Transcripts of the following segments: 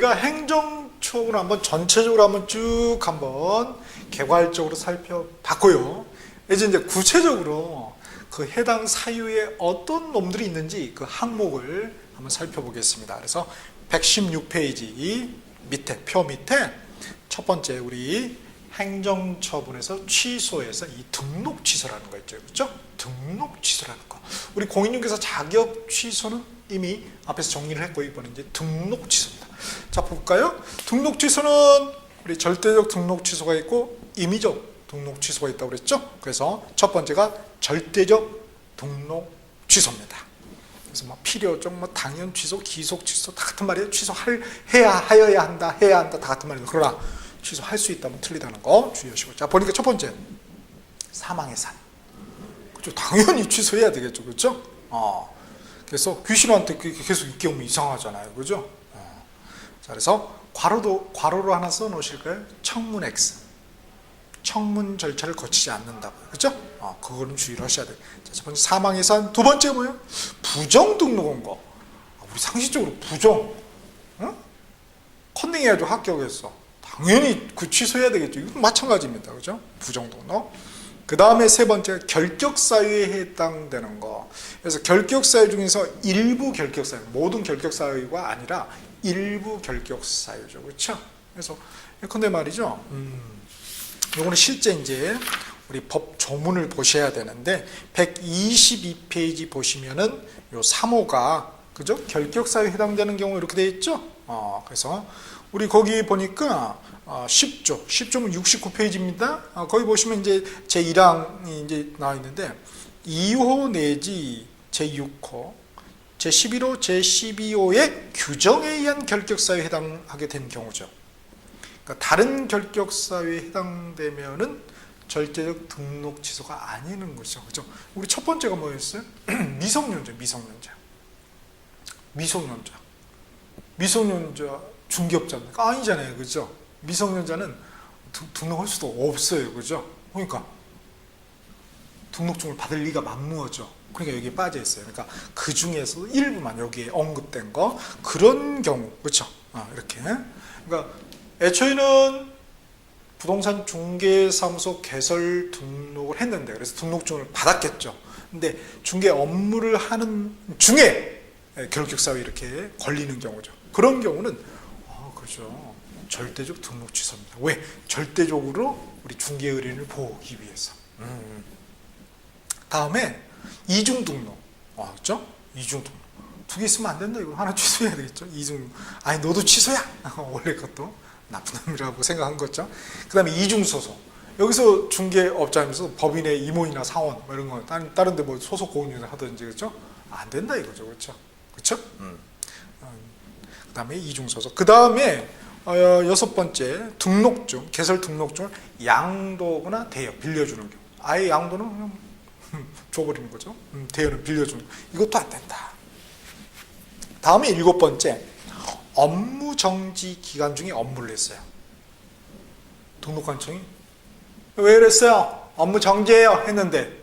우리가 행정처분을 한번 전체적으로 한번 쭉 한번 개괄적으로 살펴봤고요. 이제 구체적으로 그 해당 사유에 어떤 놈들이 있는지 그 항목을 한번 살펴보겠습니다. 그래서 116페이지 이 밑에 표 밑에 첫 번째 우리 행정처분에서 취소해서 이 등록 취소라는 거 있죠, 그렇죠? 등록 취소라는 거. 우리 공인중개사 자격 취소는 이미 앞에서 정리를 했고 이번에 이제 등록 취소입니다. 자 볼까요? 등록 취소는 우리 절대적 등록 취소가 있고 임의적 등록 취소가 있다고 그랬죠? 그래서 첫 번째가 절대적 등록 취소입니다. 그래서 뭐 필요적, 뭐 당연 취소, 기속 취소 다 같은 말이에요. 하여야 한다, 해야 한다 다 같은 말이에요. 그러나 취소할 수 있다면 틀리다는 거 주의하시고. 자 보니까 첫 번째 사망의 산. 그렇죠? 당연히 취소해야 되겠죠, 그렇죠? 그래서 귀신한테 계속 있게 오면 이상하잖아요, 그죠? 자 그래서 괄호로 하나 써 놓으실까요? 청문 X. 청문 절차를 거치지 않는다고요. 그렇죠? 그거는 주의를 하셔야 돼요. 자, 첫 번째 사망의 산. 두 번째 뭐예요? 부정 등록 온 거. 우리 상식적으로 부정. 응? 컨닝해야죠, 합격했어. 당연히 그 취소해야 되겠죠. 이건 마찬가지입니다. 그죠? 부정 등록. 그 다음에 세 번째 결격사유에 해당되는 거. 그래서 결격사유 중에서 일부 결격사유, 모든 결격사유가 아니라 일부 결격사유죠. 그렇죠? 그래서 근데 말이죠. 요거는 실제 이제 우리 법 조문을 보셔야 되는데 122페이지 보시면은 요 3호가 그죠? 결격사유에 해당되는 경우 이렇게 되어 있죠? 그래서 우리 거기 보니까 10조는 69페이지입니다. 거기 보시면 이제 제1항이 이제 나와 있는데 2호 내지 제6호, 제11호, 제12호의 규정에 의한 결격사유에 해당하게 된 경우죠. 그러니까 다른 결격사유에 해당되면은 절대적 등록 취소가 아니는 것이죠. 그죠? 우리 첫 번째가 뭐였어요? 미성년자. 중개업자입니까? 아니잖아요. 그죠? 미성년자는 등록할 수도 없어요. 그죠? 그러니까 등록증을 받을 리가 만무하죠. 그러니까 여기에 빠져 있어요. 그러니까 그 중에서 일부만 여기에 언급된 거 그런 경우 그렇죠? 이렇게. 그러니까 애초에는 부동산 중개사무소 개설 등록을 했는데 그래서 등록증을 받았겠죠. 근데 중개 업무를 하는 중에 결격사유에 이렇게 걸리는 경우죠. 그런 경우는 그렇죠. 절대적 등록 취소입니다. 왜? 절대적으로 우리 중개 의뢰인을 보호하기 위해서. 다음에 이중 등록. 그렇죠? 이중 등록. 두 개 있으면 안 된다. 이거 하나 취소해야 되겠죠. 이중. 아니 너도 취소야. 원래 그것도 나쁜 놈이라고 생각한 거죠. 그다음에 이중 소송. 여기서 중개업자면서 법인의 임원이나 사원 뭐 이런 거 다른데 뭐 소속 공인을 하든지 그렇죠? 안 된다 이거죠, 그렇죠? 그렇죠? 그다음에 이중 소송. 그다음에 여섯 번째 등록증, 개설 등록증을 양도거나 대여 빌려주는 경우. 아예 양도는 그냥 줘버리는 거죠. 대여는 빌려주는 거. 이것도 안 된다. 다음에 일곱 번째 업무 정지 기간 중에 업무를 했어요. 등록관청이 왜 그랬어요? 업무 정지해요 했는데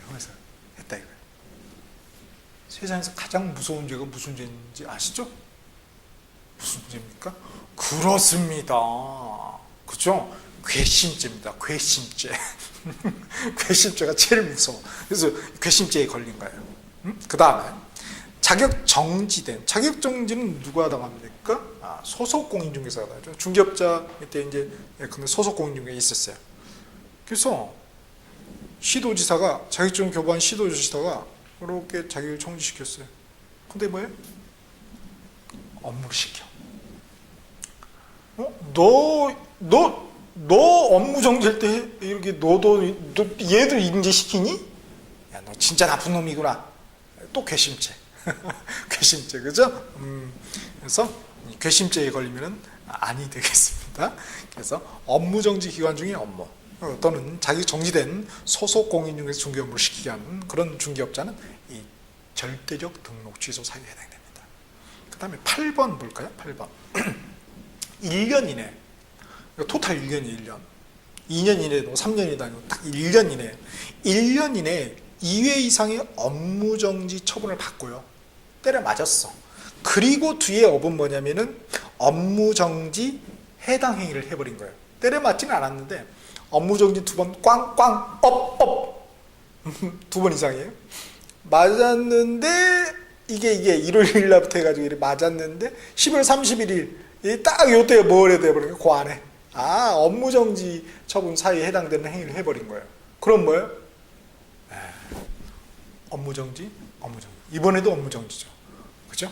하면서 했다 이거예요. 세상에서 가장 무서운 죄가 무슨 죄인지 아시죠? 무슨 죄입니까? 그렇습니다. 그죠? 괘씸죄입니다. 괘씸죄. 괘씸죄가 제일 무서워. 그래서 괘씸죄에 걸린 거예요. 그 다음에 자격 정지는 누가 당합니까? 소속 공인중개사가 당하죠. 중개업자 때 이제 근데 소속 공인중개사 있었어요. 그래서 시도지사가 자격증 교부한 시도지사가 그렇게 자격을 정지시켰어요. 근데 뭐예요? 업무를 시켜. 너 업무 정지할 때 이렇게 너도 얘도 인지시키니? 야, 너 진짜 나쁜 놈이구나. 또 괘씸죄. 괘씸죄, 그죠? 그래서 괘씸죄에 걸리면은 아니 되겠습니다. 그래서 업무 정지 기간 중에 업무 또는 자기 정지된 소속 공인 중에서 중개 업무를 시키게 하는 그런 중개업자는 이 절대적 등록 취소 사유에 해당됩니다. 그 다음에 8번 볼까요? 8번 1년 이내 토탈 1년이 1년 2년 이내도 3년이다 아니고 딱 1년 이내 1년 이내 2회 이상의 업무정지 처분을 받고요. 때려 맞았어. 그리고 뒤에 업은 뭐냐면은 업무정지 해당 행위를 해버린 거예요. 때려 맞지는 않았는데 업무정지 2번 꽝꽝 업 두 번 이상이에요. 맞았는데 이게 1월 1일 날부터 해가지고 이렇게 맞았는데 11월 31일 딱 요때에 뭘 해야 돼버린 거예요. 그 안에 업무정지 처분 사유에 해당되는 행위를 해버린 거예요. 그럼 뭐예요? 업무정지 이번에도 업무정지죠. 그죠?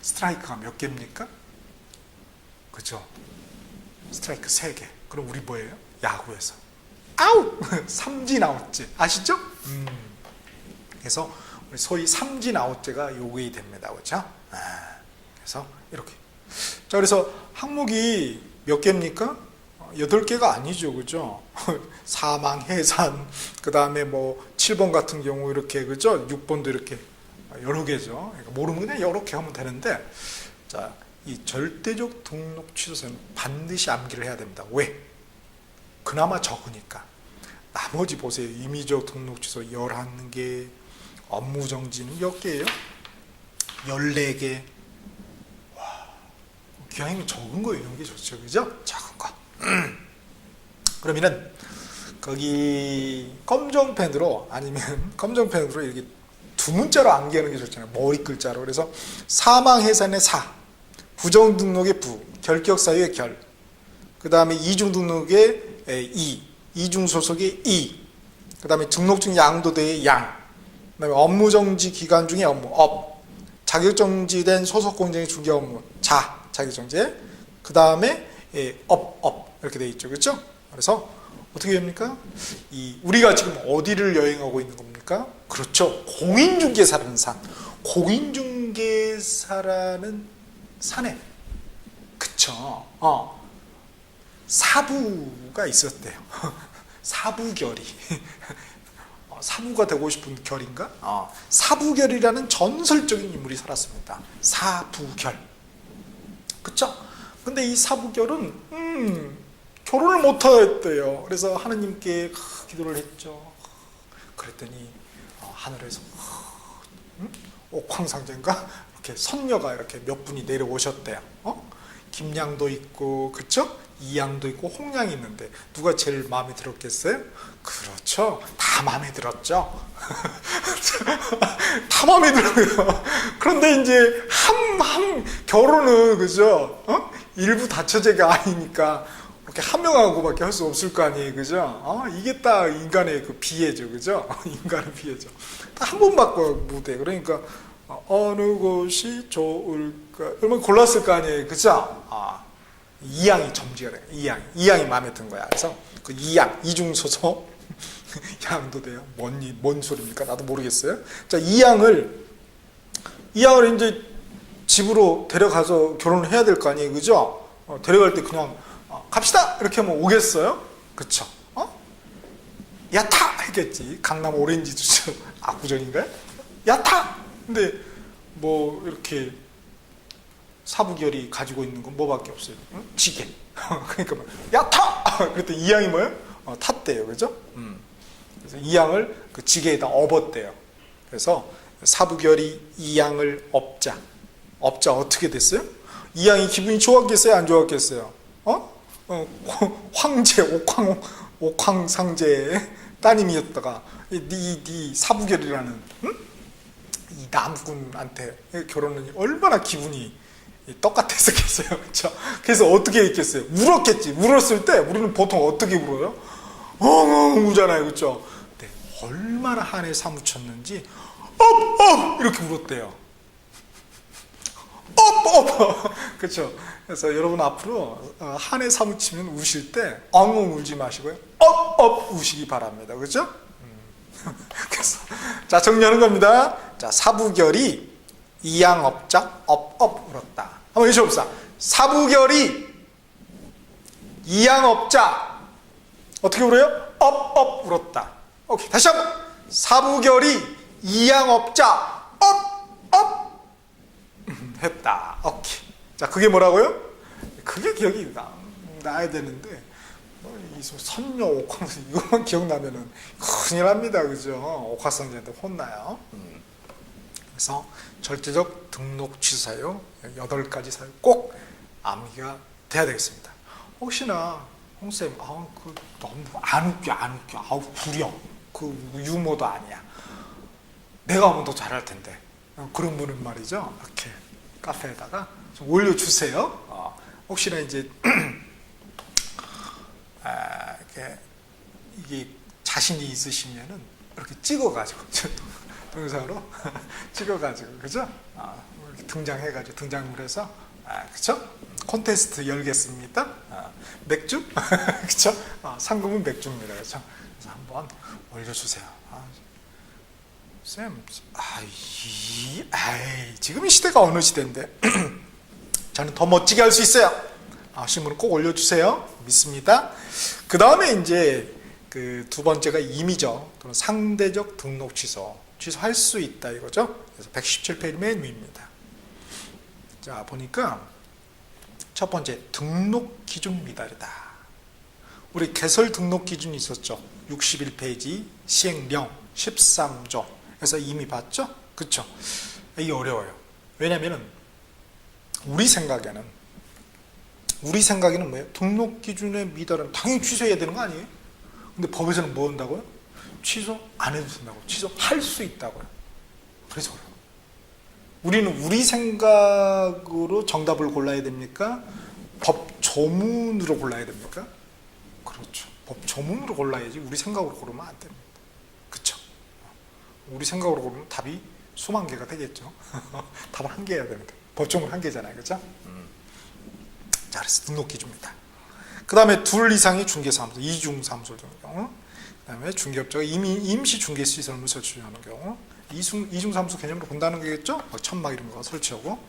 스트라이크가 몇 개입니까? 그죠? 스트라이크 3개. 그럼 우리 뭐예요? 야구에서 아웃! 삼진 아웃제 아시죠? 그래서 우리 소위 삼진 아웃제가 요구이 됩니다. 그렇죠? 그래서 이렇게. 자, 그래서 항목이 몇 개입니까? 8개가 아니죠. 그죠? 사망, 해산, 그 다음에 뭐 7번 같은 경우 이렇게, 그죠? 6번도 이렇게 여러 개죠. 그러니까 모르면 그냥 이렇게 하면 되는데, 자, 이 절대적 등록 취소서는 반드시 암기를 해야 됩니다. 왜? 그나마 적으니까. 나머지 보세요. 임의적 등록 취소 11개, 업무정지는 몇 개예요? 14개. 와, 기왕이면 적은 거 이런 게 좋죠. 그죠? 적은 거. 그러면은 거기 검정펜으로 아니면 검정펜으로 이렇게 두 문자로 암기하는 게 좋잖아요. 머리 글자로. 그래서 사망 해산의 사, 부정 등록의 부, 결격 사유의 결, 그 다음에 이중 등록의 이, 이중 소속의 이, 그 다음에 등록증 양도대의 양, 그 다음에 업무정지 기간 중의 업무, 업, 자격정지된 소속공정의 중개 업무, 자격정지, 그 다음에 업 이렇게 돼 있죠. 그렇죠? 그래서 어떻게 됩니까? 우리가 지금 어디를 여행하고 있는 겁니까? 그렇죠. 공인중개사라는 산. 공인중개사라는 산에 그쵸. 사부가 있었대요. 사부결이. 사부가 되고 싶은 결인가? 사부결이라는 전설적인 인물이 살았습니다. 사부결. 그쵸? 근데 이 사부결은 결혼을 못했대요. 그래서 하느님께 기도를 했죠. 그랬더니 하늘에서 옥황상제인가? 이렇게 선녀가 이렇게 몇 분이 내려오셨대요. 김양도 있고, 그쵸? 이양도 있고, 홍양이 있는데 누가 제일 마음에 들었겠어요? 그렇죠. 다 마음에 들었죠. 다 마음에 들어요. 그런데 이제 한 결혼은 그죠? 일부 다처제가 아니니까 이렇게 한 명하고밖에 할 수 없을 거 아니에요, 그죠? 이게 딱 인간의 그 비애죠, 그죠? 인간의 비애죠. 한 번밖에 못해. 그러니까 어느 곳이 좋을까? 얼마나 골랐을 거 아니에요, 그죠? 이양이 점지가 돼. 이양이 마음에 든 거야. 그래서 그 이양, 이중소속 양도 돼요. 뭔 소리입니까? 나도 모르겠어요. 자, 이양을 이제 집으로 데려가서 결혼을 해야 될 거 아니에요, 그죠? 데려갈 때 그냥 갑시다! 이렇게 하면 오겠어요? 그쵸? 야타! 했겠지. 강남 오렌지 주스 압구정인가요? 야타! 근데 뭐 이렇게 사부결이 가지고 있는 건 뭐밖에 없어요? 지게. 그러니까 뭐 야타! 그랬더니 이양이 뭐예요? 탔대요. 그죠? 그래서 이양을 그 지게에다 업었대요. 그래서 사부결이 이양을 업자 어떻게 됐어요? 이양이 기분이 좋았겠어요? 안 좋았겠어요? 황제 옥황상제의 따님이었다가 네 사부결이라는 이 남군한테 결혼은 얼마나 기분이 똑같았었겠어요. 그렇죠? 그래서 어떻게 했겠어요? 울었겠지. 울었을 때 우리는 보통 어떻게 울어요? 엉엉 우잖아요. 그렇죠? 근데 얼마나 한에 사무쳤는지 업 이렇게 울었대요. 업 그렇죠? 그래서 여러분 앞으로 한해 사무치면 우실 때 엉엉 울지 마시고요. 업 우시기 바랍니다. 그렇죠? 그래서 자, 정리하는 겁니다. 자, 사부결이 이양업자 업 울었다. 한번 외쳐봅시다. 사부결이 이양업자 어떻게 울어요? 업 울었다. 오케이, 다시 한번. 사부결이 이양업자 업 했다. 오케이. 자, 그게 뭐라고요? 그게 기억이 나야 되는데 이 선녀 옥황상 이것만 기억나면은 큰일 납니다. 그죠? 옥황상제한테 혼나요. 그래서 절대적 등록 취소 사유 8가지 사유 꼭 암기가 돼야 되겠습니다. 혹시나 홍쌤 그 너무 안 웃겨 아우 구려 그 유머도 아니야 내가 하면 더 잘할 텐데 그런 분은 말이죠 이렇게 카페에다가 좀 올려주세요. 혹시나 이제 이게 자신이 있으시면은 이렇게 찍어가지고 동영상으로 찍어가지고 그죠? 등장해가지고 등장물에서 그쵸? 콘테스트 열겠습니다. 맥주 그쵸? 상금은 맥주입니다. 그쵸? 그래서 한번 올려주세요. 쌤, 지금 이 시대가 어느 시대인데 저는 더 멋지게 할 수 있어요. 하신 분은 꼭 올려주세요. 믿습니다. 그 다음에 이제 그 두 번째가 임의적 또는 상대적 등록 취소할 수 있다 이거죠. 그래서 117페이지 맨 위입니다. 자 보니까 첫 번째 등록 기준 미달이다. 우리 개설 등록 기준이 있었죠. 61페이지 시행령 13조. 그래서 이미 봤죠? 그쵸? 이게 어려워요. 왜냐면은 우리 생각에는 뭐예요? 등록 기준의 미달은 당연히 취소해야 되는 거 아니에요? 근데 법에서는 뭐 한다고요? 취소 안 해도 된다고. 취소할 수 있다고요. 그래서 어려워. 우리는 우리 생각으로 정답을 골라야 됩니까? 법 조문으로 골라야 됩니까? 그렇죠. 법 조문으로 골라야지 우리 생각으로 고르면 안 됩니다. 그쵸? 우리 생각으로 고르면 답이 수만 개가 되겠죠. 답은 한 개여야 됩니다. 법 조문 한 개잖아요. 그죠? 자, 그래서 등록 기준입니다. 그 다음에 둘 이상의 중개사무소, 이중사무소를 두는 경우, 그 다음에 중개업자가 임시 중개시설물 설치하는 경우, 이중사무소 개념으로 본다는 거겠죠? 천막 이런 거 설치하고.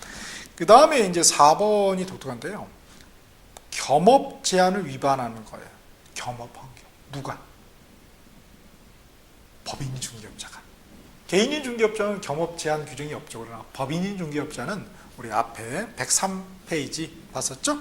그 다음에 이제 4번이 독특한데요. 겸업 제한을 위반하는 거예요. 겸업 환경. 누가? 법인인 중개업자가. 개인인 중개업자는 겸업 제한 규정이 없죠. 그러나 법인인 중개업자는 우리 앞에 103페이지 봤었죠?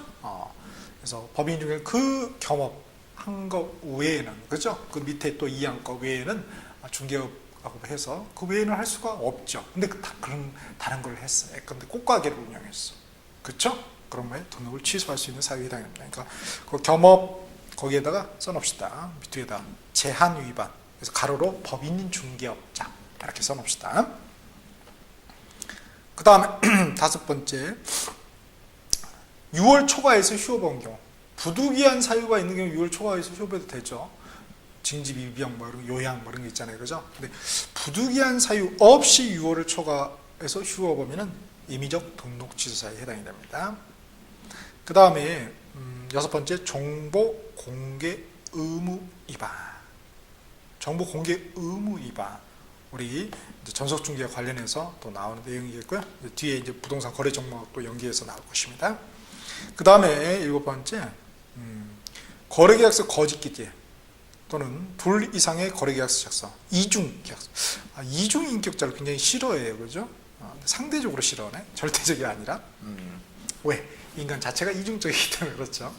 그래서 법인 중에 그 겸업한 것 외에는, 그죠? 그 밑에 또 2항 거 외에는 중개업하고 해서 그 외에는 할 수가 없죠. 근데 그런 다른 걸 했어요. 근데 꽃가게를 운영했어. 그쵸? 그러면 등록을 취소할 수 있는 사유에 해당합니다. 그러니까 그 겸업 거기에다가 써놓읍시다. 밑에다 제한 위반. 그래서 가로로 법인인 중개업자 이렇게 써놓읍시다. 그 다음에 다섯 번째 6월 초과해서 휴업한 경우 부득이한 사유가 있는 경우 6월 초과해서 휴업해도 되죠. 징집, 입영, 요양 이런 게 있잖아요. 그죠? 근데 부득이한 사유 없이 6월을 초과해서 휴업하면 임의적 등록 취소 사유에 해당이 됩니다. 그 다음에 여섯 번째 정보 공개 의무 위반. 정보 공개 의무 위반. 우리 전속중개 관련해서 또 나오는 내용이겠고요. 뒤에 이제 부동산 거래 정보도 연계해서 나올 것입니다. 그 다음에 일곱 번째, 거래계약서 거짓 기재 또는 둘 이상의 거래계약서 작성, 이중 계약서. 이중 인격자를 굉장히 싫어해요, 그죠? 상대적으로 싫어하네. 절대적이 아니라. 왜? 인간 자체가 이중적이기 때문에 그렇죠.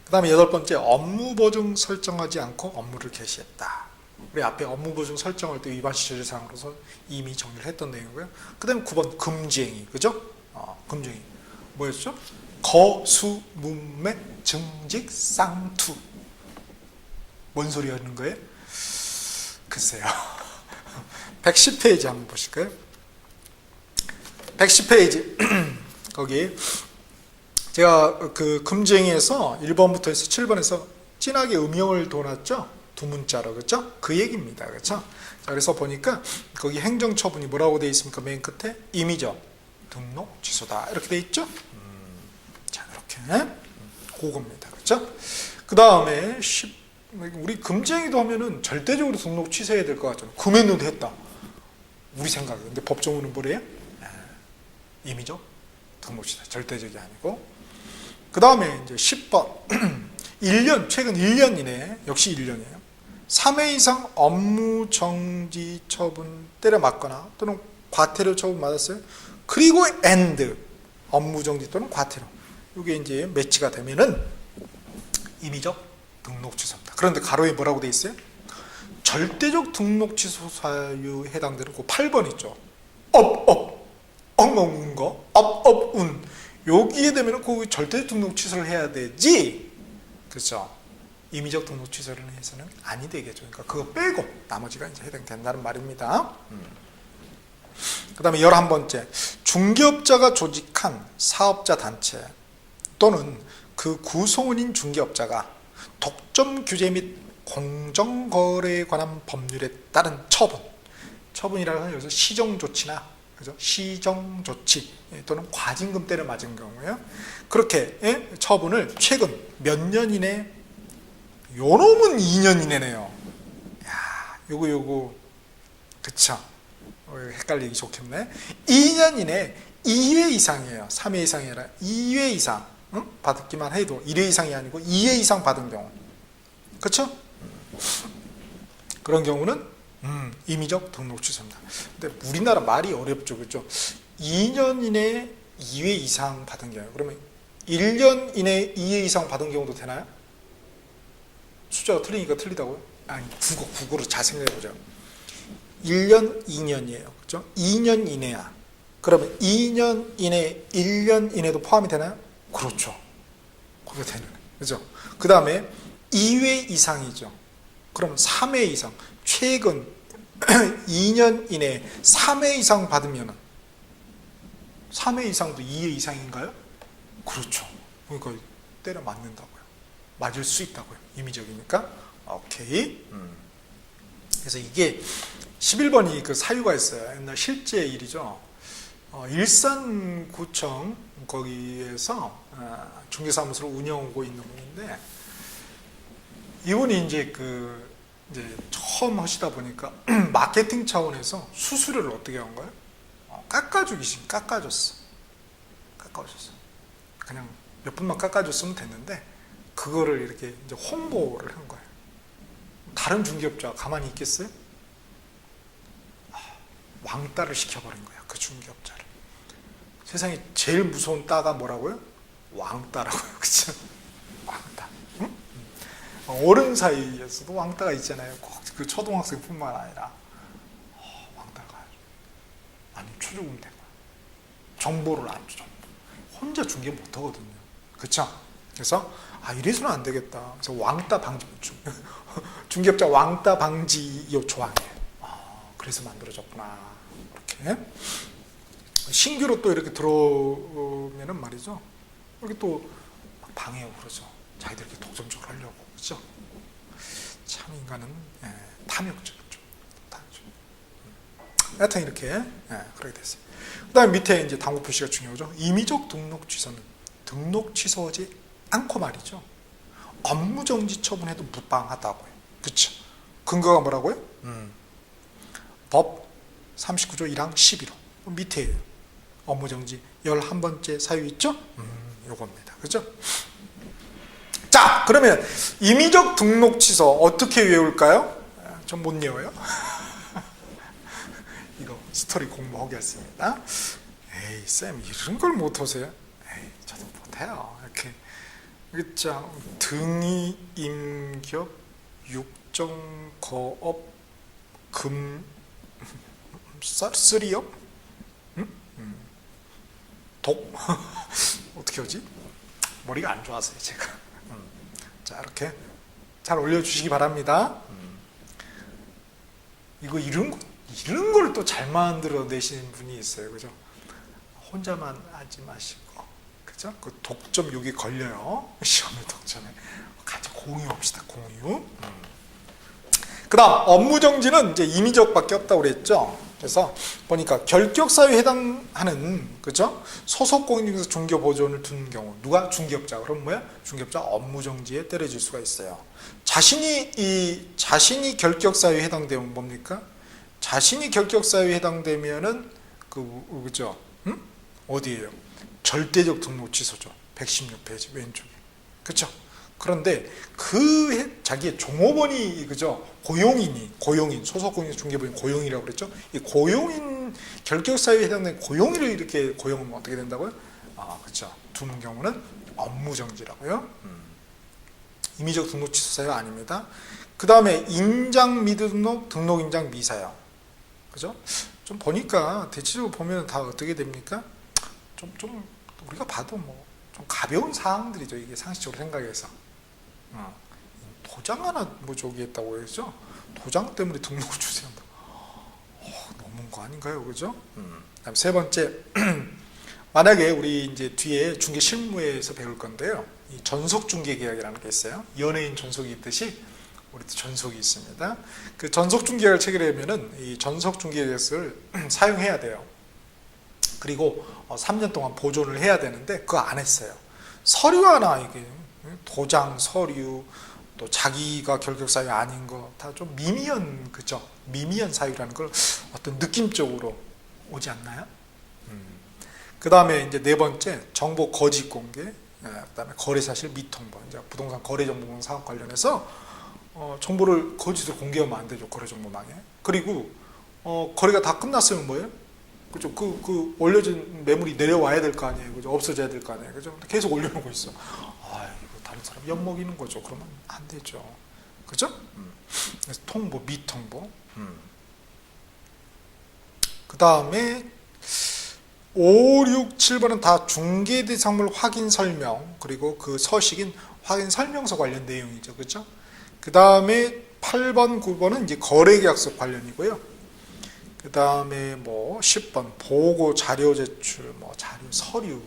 그 다음에 여덟 번째, 업무 보증 설정하지 않고 업무를 개시했다. 우리 앞에 업무 보증 설정할 때 위반 시제사항으로서 이미 정리를 했던 내용이고요. 그 다음에 9번 금지행위, 그죠? 금지행위 뭐였죠? 거수문매 증직 쌍투. 뭔 소리 하는 거예요? 글쎄요. 110페이지 한번 보실까요? 110페이지 거기 제가 그 금지행위에서 1번부터 해서 7번에서 진하게 음영을 둬놨죠? 두 문자로, 그렇죠? 그 얘기입니다, 그렇죠? 자, 그래서 보니까 거기 행정처분이 뭐라고 되어 있습니까? 맨 끝에 임의적 등록 취소다 이렇게 되어 있죠? 자, 이렇게 그겁니다, 그렇죠? 그 다음에 우리 금지행위도 하면은 절대적으로 등록 취소해야 될 것 같죠? 금했는데 했다. 우리 생각에. 근데 법조문은 뭐래요? 임의적 등록 취소, 절대적이 아니고. 그 다음에 이제 10번 1년, 최근 1년 이내에, 역시 1년이에요. 3회 이상 업무 정지 처분 때려 맞거나 또는 과태료 처분 받았어요. 그리고 and 업무 정지 또는 과태료. 이게 이제 매치가 되면은 임의적 등록 취소입니다. 그런데 가로에 뭐라고 돼 있어요? 절대적 등록 취소 사유에 해당되는 그 8번 있죠. 엉엉운 거, 운. 여기에 되면 그 절대적 등록 취소를 해야 되지. 그렇죠? 임의적 등록 취소를 해서는 아니 되겠죠. 그러니까 그거 빼고 나머지가 이제 해당된다는 말입니다. 그 다음에 11번째, 중개업자가 조직한 사업자 단체 또는 그 구성원인 중개업자가 독점 규제 및 공정거래에 관한 법률에 따른 처분이라고 하면 여기서 시정조치나, 그죠? 시정조치 또는 과징금 때를 맞은 경우에요. 그렇게 처분을 최근 몇 년 이내, 요놈은 2년 이내네요. 야, 요거 그쵸? 헷갈리기 좋겠네. 2년 이내 2회 이상이에요. 3회 이상이 아니라 2회 이상 받기만 해도 1회 이상이 아니고 2회 이상 받은 경우, 그렇죠? 그런 경우는 임의적 등록 취소입니다. 근데 우리나라 말이 어렵죠, 그렇죠? 2년 이내 2회 이상 받은 경우, 그러면 1년 이내 2회 이상 받은 경우도 되나요? 숫자가 틀리니까 틀리다고요? 아니, 국어로 잘 생각해보자. 1년, 2년이에요. 그렇죠? 2년 이내야. 그러면 2년 이내, 1년 이내도 포함이 되나요? 그렇죠. 그게 되는 거예요. 그죠? 그 다음에 2회 이상이죠. 그럼 3회 이상. 최근 2년 이내 3회 이상 받으면 3회 이상도 2회 이상인가요? 그렇죠. 그러니까 때려 맞는다고요. 맞을 수 있다고요. 임의적이니까. 오케이. 그래서 이게 11번이 그 사유가 있어요. 옛날 실제 일이죠. 일산구청 거기에서 중개사무소를 운영하고 있는 분인데, 이분이 이제 이제 처음 하시다 보니까 마케팅 차원에서 수수료를 어떻게 한 거예요? 깎아줬어. 그냥 몇 분만 깎아줬으면 됐는데 그거를 이렇게 이제 홍보를 한 거예요. 다른 중개업자가 가만히 있겠어요? 왕따를 시켜버린 거야, 그 중개업자를. 세상에 제일 무서운 따가 뭐라고요? 왕따라고요. 그쵸? 왕따. 응? 어른 사이에서도 왕따가 있잖아요. 꼭 그 초등학생뿐만 아니라. 왕따가 아니 초조금 된 거야. 정보를 안 줘. 혼자 중개 못 하거든요. 그쵸? 그래서 이래서는 안 되겠다. 그래서 왕따 방지, 중개업자 왕따 방지 조항이에요. 그래서 만들어졌구나. 이렇게 신규로 또 이렇게 들어오면은 말이죠. 여기 또 방해하고 그러죠. 자기들 이렇게 독점적으로 하려고, 그렇죠? 참 인간은 탐욕적이죠. 하여튼 이렇게 그렇게 됐어요. 그다음 밑에 이제 당구 표시가 중요하죠. 임의적 등록 취소는 등록 취소하지 않고 말이죠. 업무정지 처분해도 무방하다고요. 그렇죠? 근거가 뭐라고요? 법 39조 1항 11호 밑에예요. 업무정지 11번째 사유 있죠? 요겁니다. 그죠? 자, 그러면 임의적 등록 취소 어떻게 외울까요? 전 못 외워요. 이거 스토리 공부하겠습니다. 에이, 쌤 이런 걸 못하세요? 에이, 저도 못해요. 이렇게 글자 등이 임겹 육정거업 금 쓰리업? 독? 어떻게 하지? 머리가 안 좋아서요, 제가. 자, 이렇게 잘 올려주시기 바랍니다. 이런 걸 또 잘 만들어 내시는 분이 있어요, 그죠? 혼자만 하지 마시고, 그죠? 그 독점 여기 걸려요. 시험에 독점에 같이 공유합시다, 공유. 그다음 업무정지는 이제 임의적밖에 없다고 그랬죠. 그래서 보니까 결격사유에 해당하는, 그죠? 소속 공인중개사 중개 보존을 둔 경우, 누가? 중개업자. 그럼 뭐야? 중개업자 업무정지에 때려질 수가 있어요. 자신이 결격사유에 해당되면 뭡니까? 자신이 결격사유에 해당되면은 그죠? 어디예요? 절대적 등록 취소죠. 116페이지 왼쪽에. 그렇죠? 그런데 자기의 종업원이, 그죠? 고용인, 소속공인 중개부인 고용이라고 그랬죠? 이 고용인, 결격사유에 해당되는 고용인을 이렇게 고용하면 어떻게 된다고요? 그렇죠. 두는 경우는 업무정지라고요. 임의적 등록 취소 사유 아닙니다. 그 다음에 인장 미등록, 등록 인장 미사유. 그죠? 좀 보니까 대체적으로 보면 다 어떻게 됩니까? 좀 우리가 봐도 뭐 좀 가벼운 사항들이죠. 이게 상식적으로 생각해서. 도장 하나 뭐 저기 했다고 했죠? 도장 때문에 등록을 주세요한다. 너무한 거 아닌가요? 그죠? 그다음 세 번째. 만약에 우리 이제 뒤에 중개 실무에서 배울 건데요. 이 전속 중개 계약이라는 게 있어요. 연예인 전속이 있듯이 우리도 전속이 있습니다. 그 전속 중개 계약을 체결하면은 이 전속 중개 계약을 사용해야 돼요. 그리고 3년 동안 보존을 해야 되는데 그거 안 했어요. 서류 하나 이게 도장, 서류, 또 자기가 결격 사유 아닌 거 다 좀 미미한 그죠? 미미한 사유라는 걸 어떤 느낌적으로 오지 않나요? 그 다음에 이제 네 번째 정보 거짓 공개, 그다음에 거래 사실 미통보. 이제 부동산 거래 정보 사업 관련해서 정보를 거짓으로 공개하면 안 되죠. 거래 정보망에. 그리고 거래가 다 끝났으면 뭐예요? 그죠? 그 올려진 매물이 내려와야 될 거 아니에요. 그죠? 없어져야 될 거 아니에요. 그죠? 계속 올려놓고 있어. 이거 다른 사람 엿먹이는 거죠. 그러면 안 되죠. 그죠? 그래서 통보, 미통보. 그 다음에 5, 6, 7번은 다 중개대상물 확인 설명, 그리고 그 서식인 확인 설명서 관련 내용이죠. 그죠? 그 다음에 8번, 9번은 이제 거래계약서 관련이고요. 그 다음에 뭐 10번 보고 자료 제출, 뭐 자료 서류.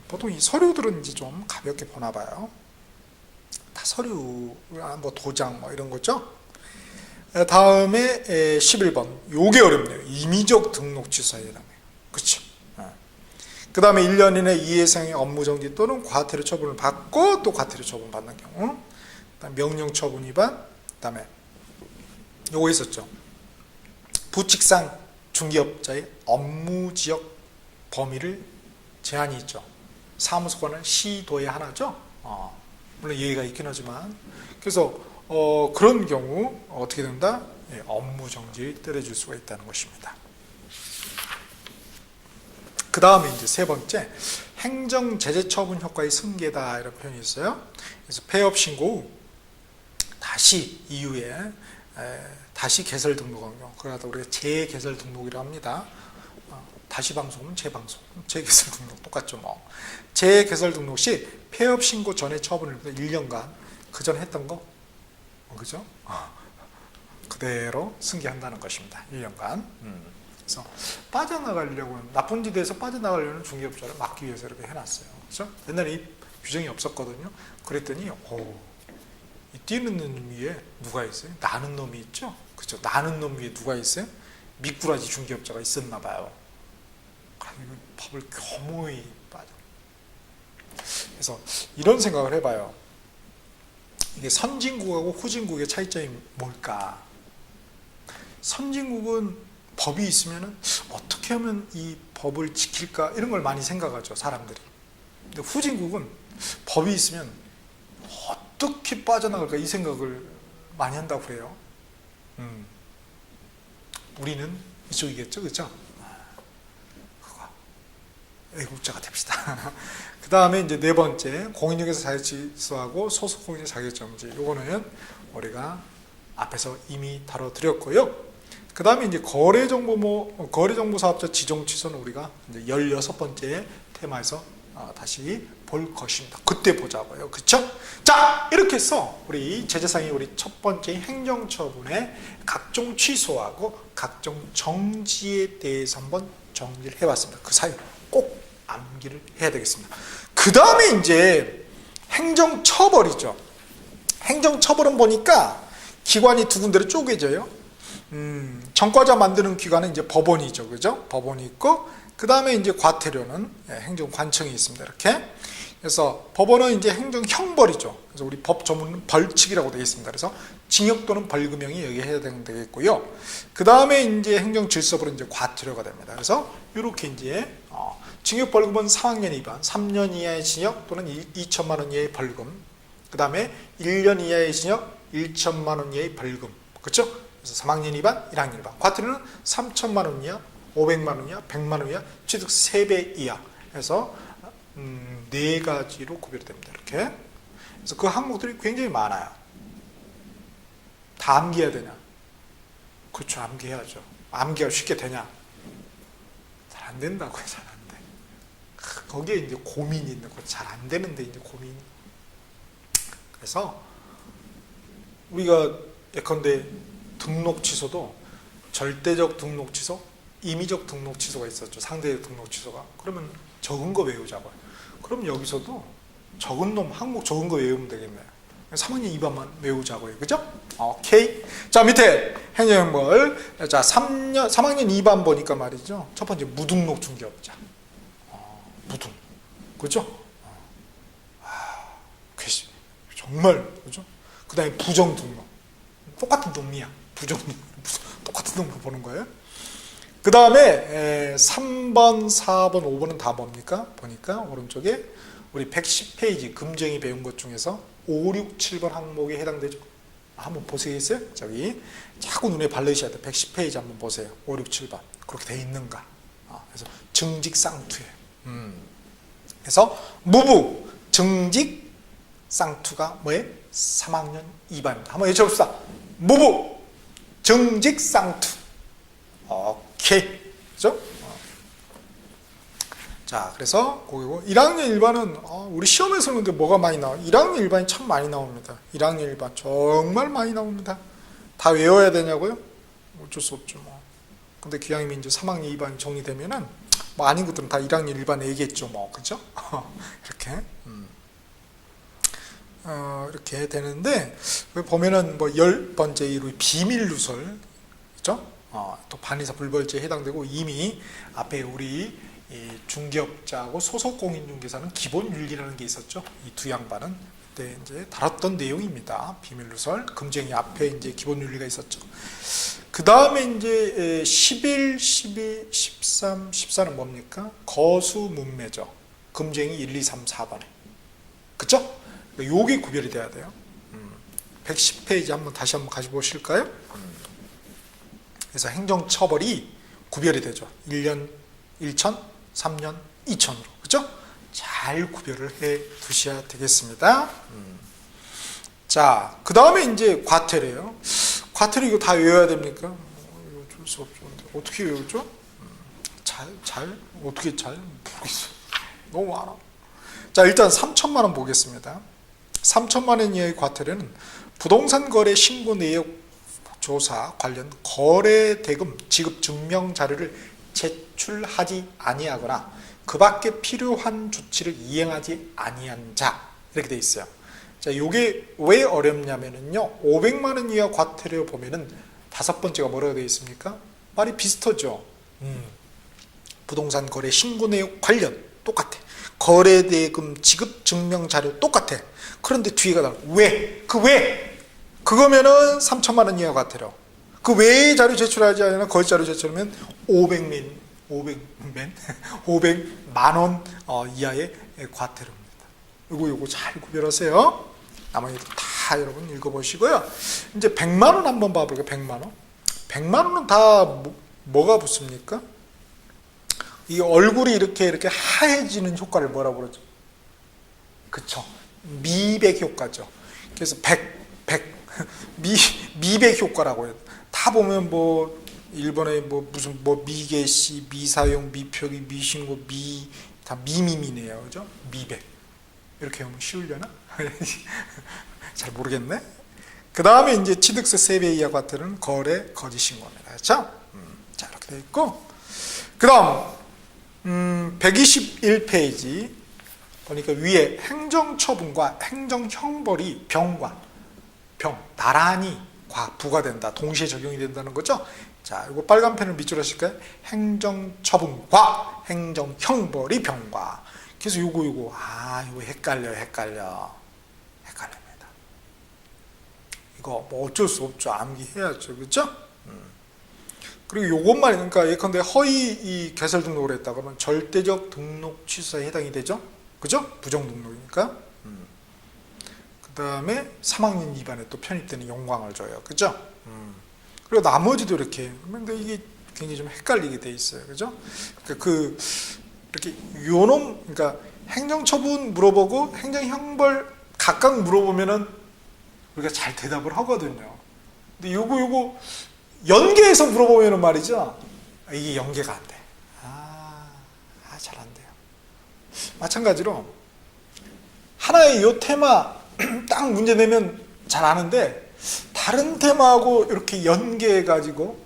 보통 이 서류들은 이제 좀 가볍게 보나 봐요. 다 서류, 뭐 도장 뭐 이런 거죠. 다음에 11번. 요게 어렵네요. 임의적 등록 취소해야 돼요. 그렇죠. 그 다음에 1년 이내 이해상의 업무 정지 또는 과태료 처분을 받고 또 과태료 처분 받는 경우. 그다음에 명령 처분 위반. 그 다음에 요거 있었죠. 부칙상 중개업자의 업무 지역 범위를 제한이 있죠. 사무소관은 시도의 하나죠. 물론 예외가 있긴 하지만. 그래서 그런 경우 어떻게 된다? 업무 정지를 때려줄 수가 있다는 것입니다. 그 다음에 이제 세 번째, 행정 제재 처분 효과의 승계다 이런 표현이 있어요. 그래서 폐업 신고 후 다시 이후에 다시 개설 등록한 경우, 그러다 우리가 재개설 등록이라고 합니다. 다시 방송은 재방송, 재개설 등록 똑같죠 뭐. 재개설 등록 시 폐업 신고 전에 처분을 1년간 그 전 했던 거, 그죠? 그대로 승계한다는 것입니다. 1년간. 그래서 빠져나가려고, 나쁜 짓에서 빠져나가려는 중개업자를 막기 위해서 이렇게 해놨어요. 그렇죠? 옛날에 이 규정이 없었거든요. 그랬더니 이 뛰는 놈 위에 누가 있어요? 나는 놈이 있죠? 그죠? 나는 놈 위에 누가 있어요? 미꾸라지 중개업자가 있었나 봐요. 그럼 법을 교모히 빠져. 그래서 이런 생각을 해봐요. 이게 선진국하고 후진국의 차이점이 뭘까? 선진국은 법이 있으면 어떻게 하면 이 법을 지킬까? 이런 걸 많이 생각하죠, 사람들이. 근데 후진국은 법이 있으면 어떻게 빠져나갈까? 이 생각을 많이 한다고 그래요. 우리는 이쪽이겠죠, 그죠? 애국자가 됩시다. 그 다음에 이제 네 번째, 공인중개사 자격 취소하고 소속 공인중개사 자격 정지. 요거는 우리가 앞에서 이미 다뤄드렸고요. 그 다음에 이제 거래정보 사업자 지정 취소는 우리가 이제 16번째 테마에서 다시 볼 것입니다. 그때 보자고요. 그쵸? 자, 이렇게 해서 우리 제재상의 우리 첫 번째 행정처분의 각종 취소하고 각종 정지에 대해서 한번 정리를 해봤습니다. 그 사이 꼭 암기를 해야 되겠습니다. 그 다음에 이제 행정처벌이죠. 행정처벌은 보니까 기관이 두 군데로 쪼개져요. 전과자 만드는 기관은 이제 법원이죠. 그죠? 법원이 있고, 그 다음에 이제 과태료는 행정관청이 있습니다. 이렇게. 그래서 법원은 이제 행정형벌이죠. 그래서 우리 법 전문은 벌칙이라고 되어 있습니다. 그래서 징역 또는 벌금형이 여기 해야 되겠고요. 그 다음에 이제 행정질서벌은 이제 과태료가 됩니다. 그래서 이렇게 이제 징역 벌금은 3학년 위반, 3년 이하의 징역 또는 2천만 원 이하의 벌금. 그 다음에 1년 이하의 징역, 1천만 원 이하의 벌금. 그렇죠? 그래서 3학년 위반, 1학년 위반. 과태료는 3천만 원 이하, 500만 원 이하, 100만 원 이하, 취득 3배 이하. 해서 네 가지로 구별됩니다. 이렇게. 그래서 그 항목들이 굉장히 많아요. 다 암기해야 되냐? 그렇죠. 암기해야죠. 암기가 쉽게 되냐? 잘 안 된다고요. 잘 안 돼. 거기에 이제 고민이 있는 거. 잘 안 되는데 이제 고민이. 그래서 우리가 예컨대 등록 취소도 절대적 등록 취소, 임의적 등록 취소가 있었죠. 상대적 등록 취소가. 그러면 적은 거 외우자고요. 그럼 여기서도 적은 놈, 항목 적은 거 외우면 되겠네요. 3학년 2반만 외우자고요. 그죠? 오케이. 자, 밑에 행정형벌. 자, 3학년 2반 보니까 말이죠. 첫 번째, 무등록 중개업자. 무등. 그죠? 괘씸. 정말, 그죠? 그 다음에 부정등록. 똑같은 놈이야. 부정등록. 똑같은 놈으로 보는 거예요. 그 다음에 3번, 4번, 5번은 다 뭡니까? 보니까 오른쪽에 우리 110페이지 금쟁이 배운 것 중에서 5, 6, 7번 항목에 해당되죠. 한번 보시겠어요? 저기 자꾸 눈에 바르셔야 돼. 110페이지 한번 보세요. 5, 6, 7번 그렇게 돼 있는가? 그래서 증직상투예요. 그래서 무부 증직상투가 뭐예요? 3학년 2반입니다. 한번 외쳐봅시다. 무부 증직상투. 오케이. 그죠? 자, 그래서 거기고 1학년 1반은 우리 시험에서 근데 뭐가 많이 나와요? 1학년 1반이 참 많이 나옵니다. 1학년 1반 정말 많이 나옵니다. 다 외워야 되냐고요? 어쩔 수 없죠. 뭐. 근데 기왕이면 이제 3학년 2반이 정리되면은 뭐 아닌 것들은 다 1학년 1반 얘기했죠. 뭐 그죠? 이렇게 이렇게 되는데 보면은 뭐 10번째 우리 비밀 누설, 그죠? 또 반의사 불벌죄에 해당되고 이미 앞에 우리 이 중개업자하고 소속공인중개사는 기본 윤리라는 게 있었죠. 이 두 양반은 그때 이제 다뤘던 내용입니다. 비밀누설, 금쟁이 앞에 이제 기본 윤리가 있었죠. 그 다음에 이제 11, 12, 13, 14는 뭡니까? 거수문매죠. 금쟁이 1, 2, 3, 4번에. 그쵸? 요게 구별이 돼야 돼요. 110페이지 다시 한번 가져보실까요? 그래서 행정처벌이 구별이 되죠. 1년 1천, 3년 2천으로. 그죠? 잘 구별을 해 두셔야 되겠습니다. 자, 그 다음에 이제 과태료예요. 과태료 이거 다 외워야 됩니까? 이거 어쩔 수 없죠. 어떻게 외우죠? 어떻게 잘? 모르겠어요. 너무 많아. 자, 일단 3천만 원 보겠습니다. 3천만 원 이하의 과태료는 부동산 거래 신고 내역 조사 관련 거래 대금 지급 증명 자료를 제출하지 아니하거나 그 밖에 필요한 조치를 이행하지 아니한 자, 이렇게 돼 있어요. 자, 요게 왜 어렵냐면은요, 500만 원 이하 과태료 보면은 5번째가 뭐라고 되어 있습니까? 말이 비슷하죠. 부동산 거래 신고 내역 관련 똑같아. 거래 대금 지급 증명 자료 똑같아. 그런데 뒤에가 달라. 왜? 그거면은 3천만 원 이하 과태료. 그 외의 자료 제출하지 않으면 거짓 자료 제출하면 500만 원 이하의 과태료입니다. 요거 잘 구별하세요. 나머지도 다 여러분 읽어보시고요. 이제 100만 원 한번 봐볼게요. 100만 원. 100만 원은 다 뭐가 붙습니까? 이 얼굴이 이렇게 하얘지는 효과를 뭐라고 그러죠? 그쵸. 미백 효과죠. 그래서 미백 효과라고 해요. 다 보면 뭐 일본에 무슨 미개시, 미사용, 미표기, 미신고, 다 미미미네요. 그죠? 미백. 이렇게 하면 쉬우려나? 잘 모르겠네. 그 다음에 이제 취득세 3배 이하 과태료는 거래 거짓 신고입니다. 그렇죠? 자, 이렇게 되어 있고. 그 다음 121페이지 보니까 위에 행정처분과 행정형벌이 병 나란히 부과된다. 동시에 적용이 된다는 거죠. 자, 이거 빨간 펜을 밑줄 하실까요? 행정처분과 행정형벌이 병과. 그래서 이거 헷갈립니다. 이거 뭐 어쩔 수 없죠. 암기해야죠. 그렇죠? 그리고 요것만, 그러니까 예컨대 허위 이 개설 등록을 했다 그러면 절대적 등록 취소에 해당이 되죠. 그죠? 부정 등록이니까. 그 다음에 3학년 2반에 또 편입되는 영광을 줘요. 그죠? 그리고 나머지도 이렇게. 근데 이게 굉장히 좀 헷갈리게 돼 있어요. 그죠? 그러니까 이렇게 그러니까 행정처분 물어보고 행정형벌 각각 물어보면은 우리가 잘 대답을 하거든요. 근데 요거 연계해서 물어보면은 말이죠. 이게 연계가 안 돼. 잘 안 돼요. 마찬가지로 하나의 요 테마 딱 문제 내면 잘 아는데 다른 테마하고 이렇게 연계해 가지고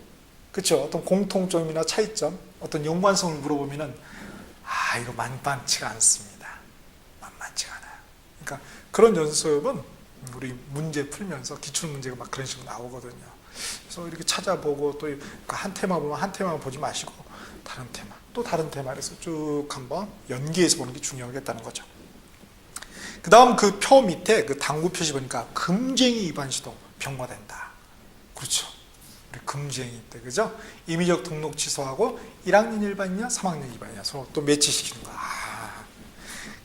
그렇죠? 어떤 공통점이나 차이점, 어떤 연관성을 물어보면은 이거 만만치가 않습니다. 만만치가 않아요. 그러니까 그런 연습은 우리 문제 풀면서 기출 문제가 막 그런 식으로 나오거든요. 그래서 이렇게 찾아보고 또 한 테마 보면 한 테마만 보지 마시고 다른 테마, 또 다른 테마에서 쭉 한번 연계해서 보는 게 중요하겠다는 거죠. 그 다음 그 표 밑에 그 당구 표시 보니까 금쟁이 위반 시도 병과된다. 그렇죠. 우리 금쟁이 때, 그죠? 임의적 등록 취소하고 1학년 일반이냐 3학년 일반이냐 서로 또 매치시키는 거야.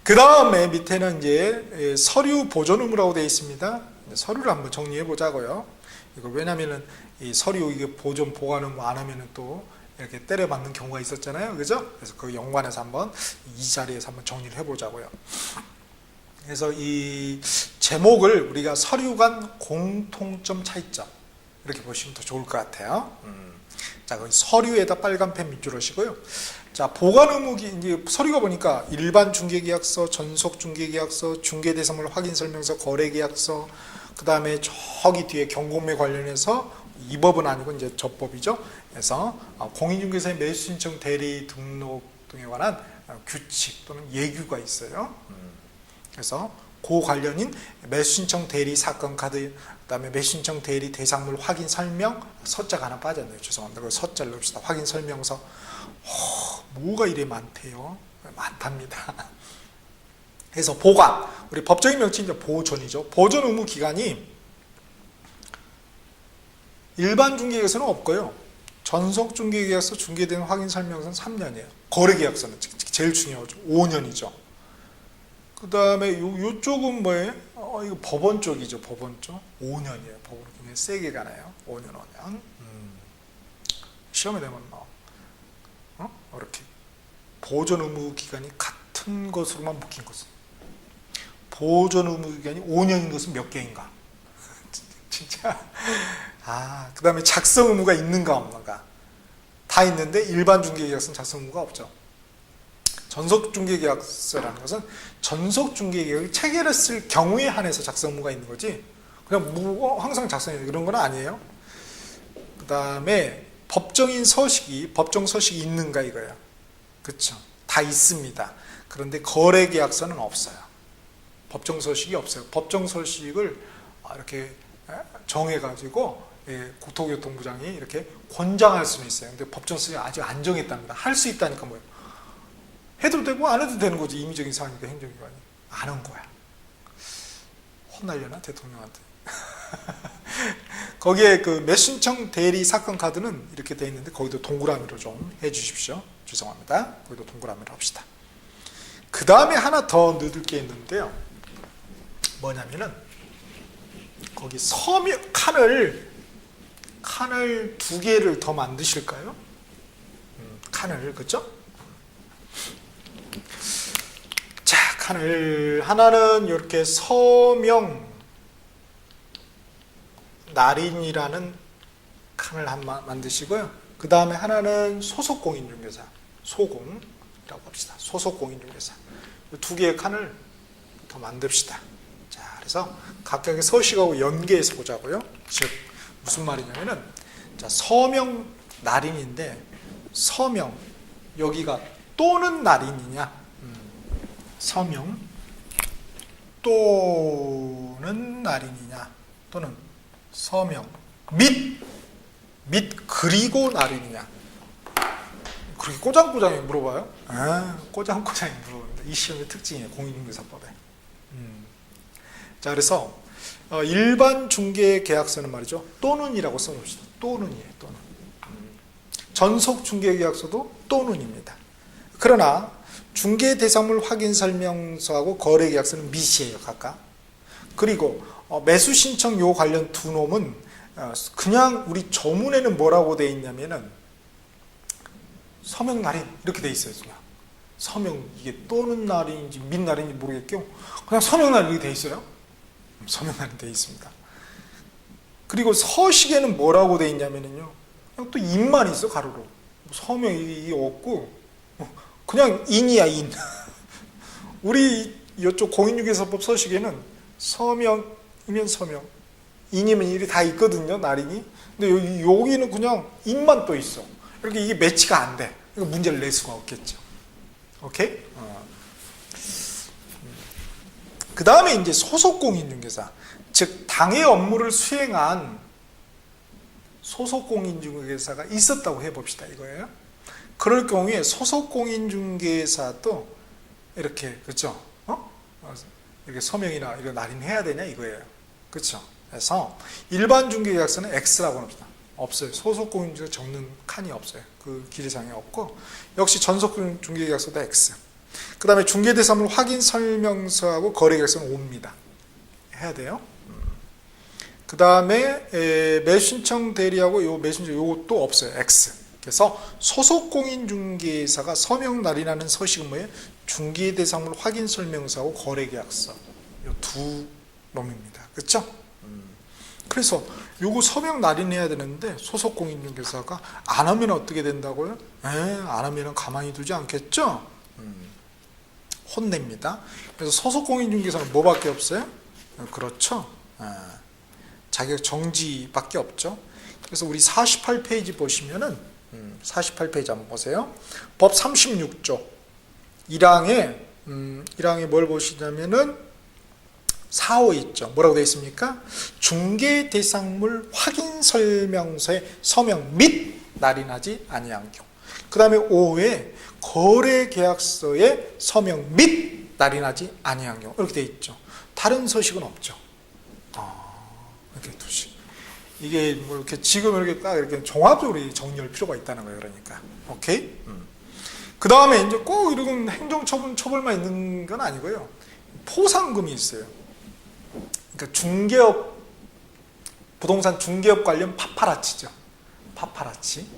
그 다음에 밑에는 이제 서류 보존 의무라고 되어 있습니다. 서류를 한번 정리해 보자고요. 이거 왜냐면은 이 서류 이게 보존 보관 의무 안 하면은 또 이렇게 때려맞는 경우가 있었잖아요. 그죠? 그래서 그 연관해서 한번 이 자리에서 한번 정리를 해 보자고요. 그래서 이 제목을 우리가 서류 간 공통점 차이점 이렇게 보시면 더 좋을 것 같아요. 자, 거기 서류에다 빨간 펜 밑줄을 하시고요. 자, 보관 의무기 이제 서류가 보니까 일반 중개계약서, 전속 중개계약서, 중개대상물 확인 설명서, 거래계약서, 그 다음에 저기 뒤에 경공매 관련해서 이 법은 아니고 이제 저 법이죠. 그래서 공인중개사의 매수 신청 대리 등록 등에 관한 규칙 또는 예규가 있어요. 그래서 그 관련인 매수신청 대리 사건 카드, 그다음에 매수신청 대리 대상물 확인 설명, 서자가 하나 빠졌네요. 죄송합니다. 그 서자를 넣읍시다. 확인 설명서. 뭐가 이래 많대요? 많답니다. 그래서 보관, 우리 법적인 명칭이 이제 보존이죠. 보존 의무 기간이 일반 중개계약서는 없고요. 전속 중개계약서, 중개된 확인 설명서는 3년이에요. 거래계약서는 제일 중요하죠. 5년이죠. 그 다음에 요쪽은 뭐예요? 이거 법원 쪽이죠. 법원 쪽. 5년이에요. 법원 굉장히 세게 가나요? 5년. 시험에 되면 이렇게 보존 의무 기간이 같은 것으로만 묶인 것은 보존 의무 기간이 5년인 것은 몇 개인가? 진짜. 그 다음에 작성 의무가 있는가 없는가? 다 있는데 일반 중개계약서는 작성 의무가 없죠. 전속 중개계약서라는 것은 전속 중개계약을 체결했을 경우에 한해서 작성 의무가 있는 거지 그냥 항상 작성해야 그런 건 아니에요. 그 다음에 법정 서식이 있는가 이거예요. 그렇죠. 다 있습니다. 그런데 거래계약서는 없어요. 법정 서식이 없어요. 법정 서식을 이렇게 정해가지고 국토교통부장이 이렇게 권장할 수는 있어요. 근데 법정 서식이 아직 안 정했답니다. 할 수 있다니까 뭐예요. 해도 되고 안 해도 되는 거지. 임의적인 사항이니까 행정기관이. 안 한 거야. 혼날려나 대통령한테. 거기에 그 매수신청 대리 사건 카드는 이렇게 돼 있는데 거기도 동그라미로 좀 해주십시오. 죄송합니다. 거기도 동그라미로 합시다. 그 다음에 하나 더 넣을 게 있는데요. 뭐냐면은 거기 서명 칸을 2개를 더 만드실까요? 칸을 그죠? 자, 칸을 하나는 이렇게 서명 날인이라는 칸을 한번 만드시고요. 그 다음에 하나는 소속 공인중개사, 소공이라고 합시다. 소속 공인중개사. 2개의 칸을 더 만듭시다. 자, 그래서 각각의 서식하고 연계해서 보자고요. 즉 무슨 말이냐면은 자, 서명 날인인데 서명 여기가 또는 날인이냐? 서명 또는 날인이냐? 또는 서명 및 그리고 날인이냐? 그렇게 꼬장꼬장히 물어봐요? 꼬장꼬장히 물어봅니다. 이 시험의 특징이에요. 공인중개사법에. 자, 그래서 일반 중개계약서는 말이죠. 또는이라고 써놓읍시다. 또는이에요. 또는. 전속 중개계약서도 또는입니다. 그러나 중개대상물 확인 설명서하고 거래계약서는 밋이에요. 각각. 그리고 매수신청 요 관련 두 놈은 그냥 우리 조문에는 뭐라고 돼 있냐면은 서명 날인 이렇게 돼 있어요. 그냥. 서명 이게 또는 날인지 밋 날인지 모르겠고 그냥 서명 날인 이렇게 돼 있어요. 서명 날인 돼 있습니다. 그리고 서식에는 뭐라고 돼 있냐면요, 그냥 또 인만 있어, 가로로. 서명이 없고 그냥 인이야, 인. 우리 이쪽 공인중개사법 서식에는 서명이면 서명, 인이면 일이 다 있거든요, 날인이. 근데 여기는 그냥 인만 또 있어. 이렇게 이게 매치가 안 돼. 이거 문제를 낼 수가 없겠죠. 오케이? 그 다음에 이제 소속 공인중개사, 즉 당의 업무를 수행한 소속 공인중개사가 있었다고 해봅시다, 이거예요. 그럴 경우에 소속 공인중개사도 이렇게, 그렇죠? 이렇게 서명이나 이런 날인해야 되냐 이거예요. 그렇죠? 그래서 일반 중개계약서는 X라고 합니다. 없어요. 소속 공인중개사 적는 칸이 없어요. 그 기재상에 없고, 역시 전속 중개계약서도 X. 그 다음에 중개대상물 확인 설명서하고 거래계약서는 O입니다. 해야 돼요. 그 다음에 매수신청 대리하고 요 매수신청 요것도 없어요. X. 그래서 소속 공인중개사가 서명 날인하는 서식은 뭐예요? 중개대상물 확인 설명서하고 거래계약서, 요 두 놈입니다. 그렇죠? 그래서 요거 서명 날인해야 되는데 소속 공인중개사가 안 하면 어떻게 된다고요? 안 하면 가만히 두지 않겠죠? 혼냅니다. 그래서 소속 공인중개사는 뭐밖에 없어요? 그렇죠? 자격 정지밖에 없죠. 그래서 우리 48페이지 보시면은 48페이지 한번 보세요. 법 36조 1항에 뭘 보시냐면은 4호 있죠. 뭐라고 되어 있습니까? 중개대상물 확인 설명서에 서명 및 날인하지 아니한 경우. 그 다음에 5호에 거래계약서에 서명 및 날인하지 아니한 경우. 이렇게 되어 있죠. 다른 서식은 없죠. 이렇게 두시. 이게 뭐 이렇게 지금 이렇게 딱 이렇게 종합적으로 정리할 필요가 있다는 거예요. 그러니까. 오케이? 그 다음에 이제 꼭 이런 행정처벌만 있는 건 아니고요. 포상금이 있어요. 그러니까 중개업, 부동산 중개업 관련 파파라치죠. 파파라치.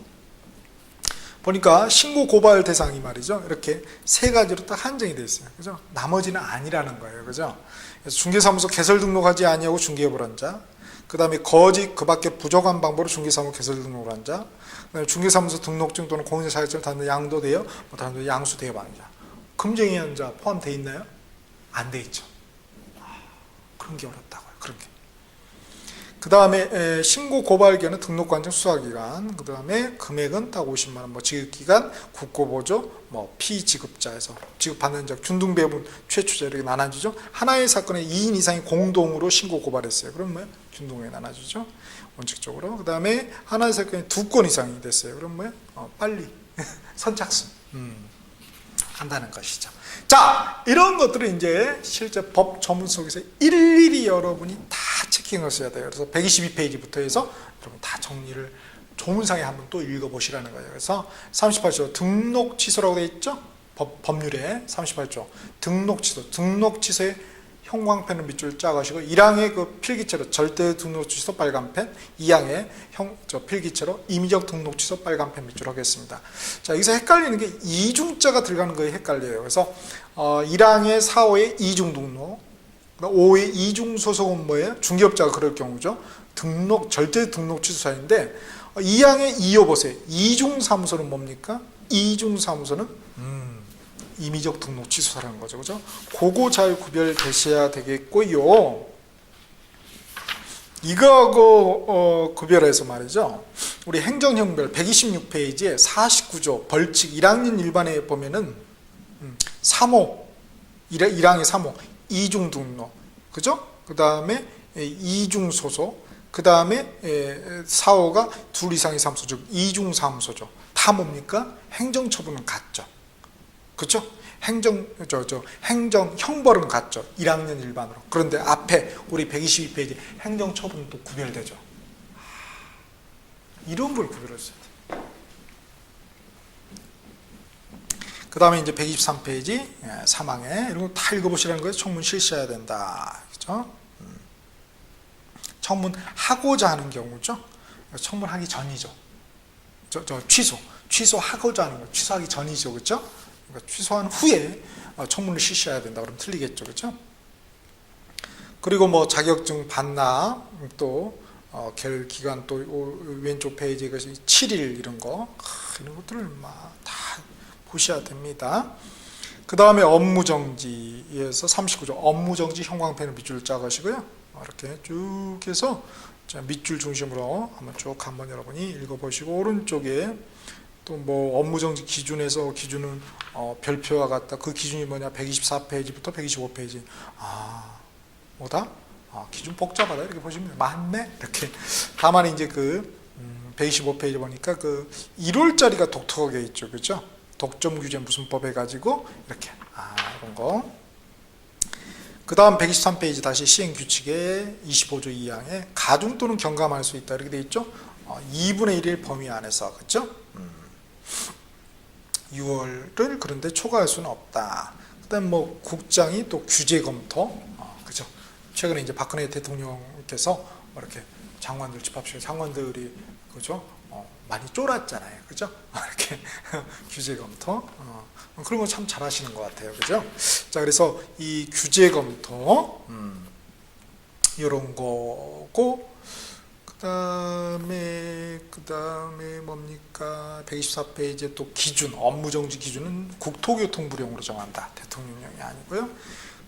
보니까 신고 고발 대상이 말이죠. 이렇게 세 가지로 딱 한정이 되어 있어요. 그죠? 나머지는 아니라는 거예요. 그죠? 그래서 중개사무소 개설 등록하지 아니하고 중개업을 한 자. 그 다음에 거짓 그 밖에 부족한 방법으로 중개사무소 개설 등록을 한 자. 그다음에 중개사무소 등록증 또는 공인사 자격증을 다른 데 양도되어 다른 데 양수되어 한 자. 금쟁이 한 자 포함되어 있나요? 안 돼 있죠. 그런 게 어렵다고요. 그런 게. 그 다음에 신고 고발기간은 등록관청 수사기간, 그 다음에 금액은 딱 50만 원, 뭐 지급기간, 국고보조, 뭐 피지급자에서 지급받는 자, 균등배분, 최초자 이렇게 나눠지죠. 하나의 사건에 2인 이상이 공동으로 신고 고발했어요. 그럼 뭐예요? 균등에 나눠지죠. 원칙적으로. 그 다음에 하나의 사건에 2건 이상이 됐어요. 그럼 뭐예요? 빨리 선착순 한다는 것이죠. 자, 이런 것들을 이제 실제 법 전문 속에서 일일이 여러분이 다 체킹을 써야 돼요. 그래서 122페이지부터 해서 여러분 다 정리를 조문상에 한번 또 읽어보시라는 거예요. 그래서 38조 등록 취소라고 되어 있죠? 법률에 38조 등록 취소, 등록 취소에 형광펜을 밑줄 짜가시고 1항의 그 필기체로 절대 등록 취소 빨간펜, 2항의 필기체로 임의적 등록 취소 빨간펜 밑줄 하겠습니다. 자, 여기서 헷갈리는 게 이중자가 들어가는 거에 헷갈려요. 그래서 1항의 4호의 이중 등록, 5호의 이중 소속은 뭐예요? 중개업자가 그럴 경우죠. 등록 절대 등록 취소사인데 2항의 2호 보세요. 이중 사무소는 뭡니까? 이중 사무소는 임의적 등록 취소사라는 거죠. 그죠? 그거 잘 구별되셔야 되겠고요. 이거하고 구별해서 말이죠. 우리 행정형별 126페이지에 49조 벌칙 1학년 일반에 보면은 3호 1항의 3호 이중 등록, 그죠? 그 다음에 이중 소속, 그 다음에 4호가 둘 이상의 사무소, 즉 이중 사무소죠. 다 뭡니까? 행정처분은 같죠. 그렇죠? 행정 형벌은 같죠. 1학년 일반으로. 그런데 앞에 우리 122페이지 행정처분은 또 구별되죠. 이런 걸 구별했어요. 그 다음에 이제 123페이지 사망에 이런 거 다 읽어보시라는 거예요. 청문 실시해야 된다. 그죠? 청문 하고자 하는 경우죠. 청문하기 전이죠. 취소하고자 하는 거. 취소하기 전이죠. 그렇죠? 그러니까 취소한 후에 청문을 실시해야 된다. 그러면 틀리겠죠. 그렇죠? 그리고 뭐 자격증 반납 또 결 기간 또 왼쪽 페이지에 것이 7일 이런 거 이런 것들을 다 보셔야 됩니다. 그 다음에 업무정지에서 39조 업무정지 형광펜을 밑줄을 짜가시고요. 이렇게 쭉 해서 밑줄 중심으로 한번 여러분이 읽어보시고 오른쪽에 또 뭐 업무정지 기준에서 기준은 별표와 같다. 그 기준이 뭐냐 124페이지부터 125페이지 뭐다? 기준 복잡하다 이렇게 보시면 맞네 이렇게. 다만 이제 그 125페이지 보니까 그 1월짜리가 독특하게 있죠, 그죠? 독점 규제 무슨 법 해가지고 이렇게 이런 거. 그 다음 123페이지 다시 시행 규칙에 25조 2항에 가중 또는 경감할 수 있다 이렇게 돼 있죠. 2분의 1일 범위 안에서 그죠? 6월을 그런데 초과할 수는 없다. 그다음 뭐 국장이 또 규제 검토, 그죠? 최근에 이제 박근혜 대통령께서 이렇게 장관들 집합실 장관들이 그죠? 많이 쫄았잖아요, 그죠? 이렇게 규제 검토 그런 거 참 잘하시는 것 같아요, 그죠? 자, 그래서 이 규제 검토 이런 거고. 그다음에 뭡니까? 124페이지에 또 기준, 업무정지 기준은 국토교통부령으로 정한다. 대통령령이 아니고요.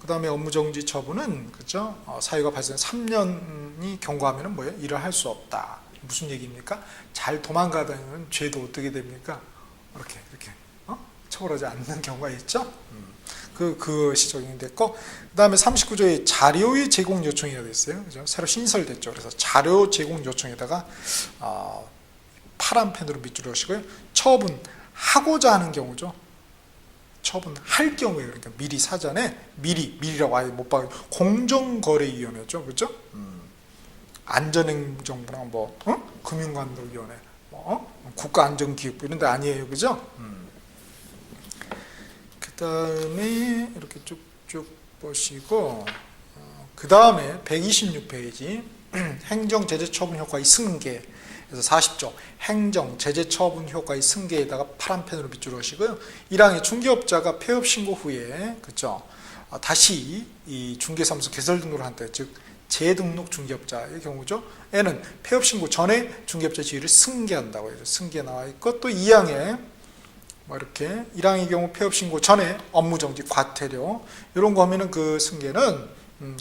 그다음에 업무정지 처분은 그죠? 사유가 발생 3년이 경과하면은 뭐예요? 일을 할 수 없다. 무슨 얘기입니까? 잘 도망가다니면 죄도 어떻게 됩니까? 이렇게 처벌하지 않는 경우가 있죠. 그것이 적용이 됐고, 그 다음에 39조에 자료의 제공 요청이라고 있어요. 그죠? 새로 신설됐죠. 그래서 자료 제공 요청에다가 파란 펜으로 밑줄을 하시고요. 처분하고자 하는 경우죠. 처분할 경우에 그러니까 미리 사전에 미리라고 아예 못 봐. 공정거래위원회죠, 그죠? 안전행정부나 뭐 금융감독위원회, 국가안전기획부 이런 데 아니에요, 그죠? 그 다음에 이렇게 쭉쭉 보시고 그 다음에 126페이지 행정제재처분 효과의 승계 그래서 40조 행정제재처분 효과의 승계에다가 파란 펜으로 밑줄 하시고요. 1항에 중개업자가 폐업 신고 후에 그렇죠? 다시 이 중개사무소 개설 등록을 한다. 즉 재등록 중개업자의 경우죠. 에는 폐업 신고 전에 중개업자 지위를 승계한다고 해서 승계 나와 있고 또 2항에 뭐 이렇게 1항의 경우 폐업 신고 전에 업무정지 과태료 이런 거 하면은 그 승계는